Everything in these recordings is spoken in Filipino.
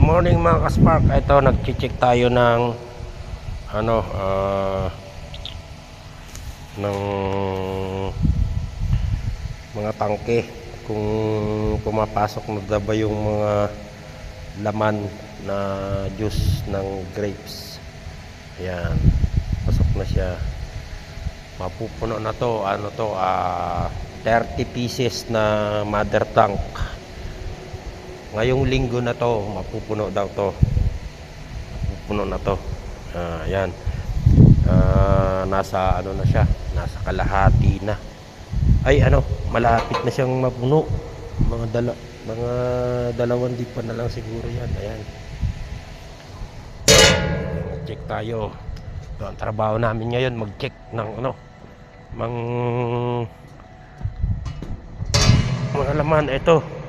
Morning mga kaspark. Ito, nag-check tayo ng ano, ng mga tangke kung pumapasok na ba yung mga laman na juice ng grapes. Ayan, pasok na siya. Mapupuno na to. Ano to, 30 pieces na mother tank. Ngayong linggo na to, mapupuno daw to. Mapupuno na to. Ayan. Nasa ano na siya, nasa kalahati na. Ay ano, malapit na siyang mapuno. Mga dalawang di pa na lang siguro yan. Ayan. Check tayo. Ito ang trabaho namin ngayon, mag-check ng ano, mga laman. Ito,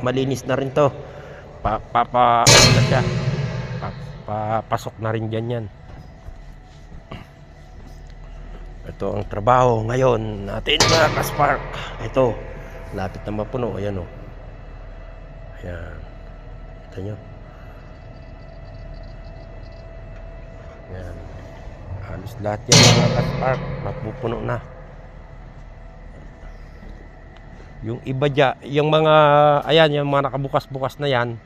malinis na rin to. Ano na siya, papasok na rin dyan yan. Ito ang trabaho ngayon natin mga kaspark. Ito, lapit na mapuno. Ayan o. Ayan, kita nyo. Ayan, halos lahat yan mga kaspark mapupuno na. Yung iba dyan, yung mga, ayan, yung mga nakabukas-bukas na yan,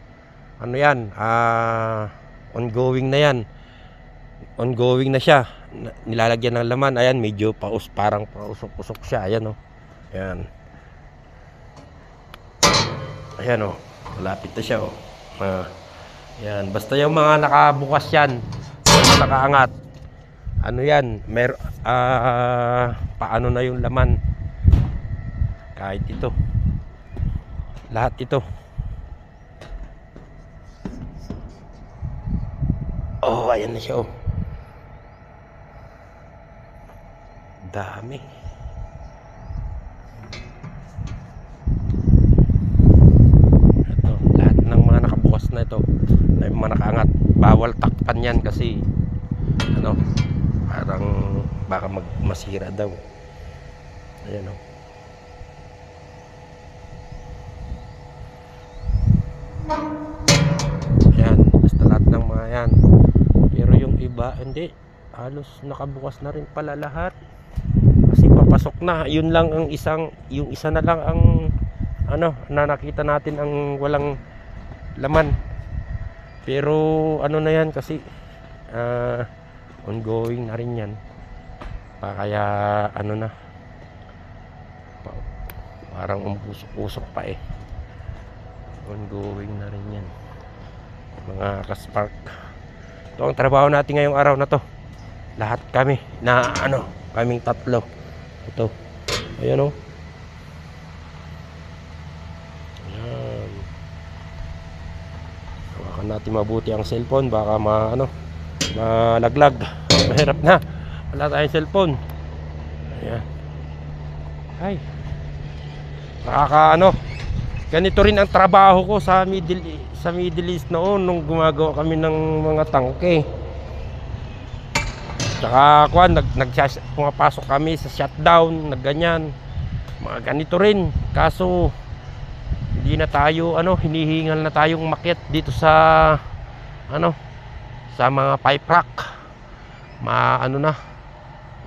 ano yan, ongoing na yan. Ongoing na siya. Nilalagyan ng laman. Ayan, medyo parang pausok-usok siya. Ayan o. Ayan. Ayan o. Malapit na siya o. Ayan. Basta yung mga nakabukas yan, yung nakaangat, ano yan, paano na yung laman. Kahit ito. Lahat ito. Oh, ayan na siya oh. Dami. Ito, lahat ng mga nakabukas na ito, na mga nakaangat, bawal takpan yan kasi ano, parang baka masira daw. Ayan oh. Ayan, basta lahat ng mga yan. Pero yung iba hindi, halos nakabukas na rin pala lahat. Kasi papasok na. Yun lang ang yung isa na lang ang ano, na nakita natin ang walang laman. Pero ano na yan kasi ongoing na rin yan. Kaya ano na, parang umusok-usok pa eh. Ongoing na rin yan mga kaspark. Ito ang trabaho natin ngayong araw na to. Lahat kami na ano, kaming tatlo. Ito. Ayan o. Ayan. Hawakan natin mabuti ang cellphone. Baka malaglag. Mahirap na. Wala tayong cellphone. Ayan. Ay. Ganito rin ang trabaho ko sa Middle East noon nung gumagawa kami ng mga tangke. Tsaka pumapasok kami sa shutdown, nagganyan. Mga ganito rin. Kaso hindi na tayo hinihingal na tayong makyat dito sa sa mga pipe rack.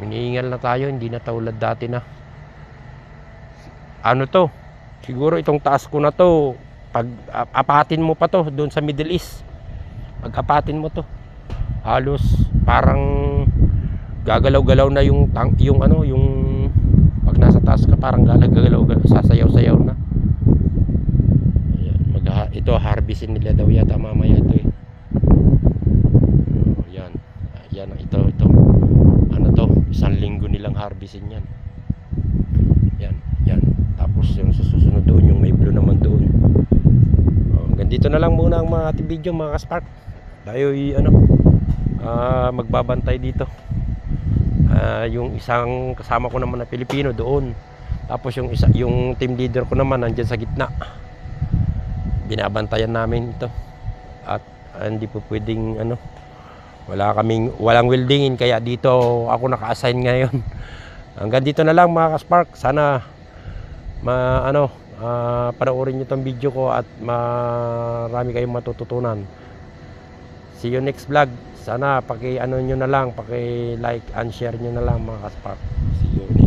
Hinihingal na tayo, hindi na tulad dati na. Siguro itong taas ko na to, pag apatin mo pa to doon sa Middle East, pag apatin mo to, halos parang gagalaw-galaw na yung pag nasa taas ka, parang gagalaw-galaw, sasayaw-sayaw na. Ayan, ito harvestin nila daw yata mamaya ito eh. Yan ito isang linggo nilang harvestin yan. Yan. Tapos yung susunod doon, yung may blue naman doon. Ganito na lang muna ang mga ating video mga kaspark. Tayo magbabantay dito. Yung isang kasama ko naman na Pilipino doon. Tapos yung team leader ko naman nandiyan sa gitna. Binabantayan namin ito. At hindi po pwedeng walang weldingin, kaya dito ako naka-assign ngayon. Hanggang dito na lang mga kaspark. Sana Panoorin nyo tong video ko at marami kayong matututunan. See you next vlog. Sana paki-ano nyo na lang, paki-like and share nyo na lang mga kaspark. See you.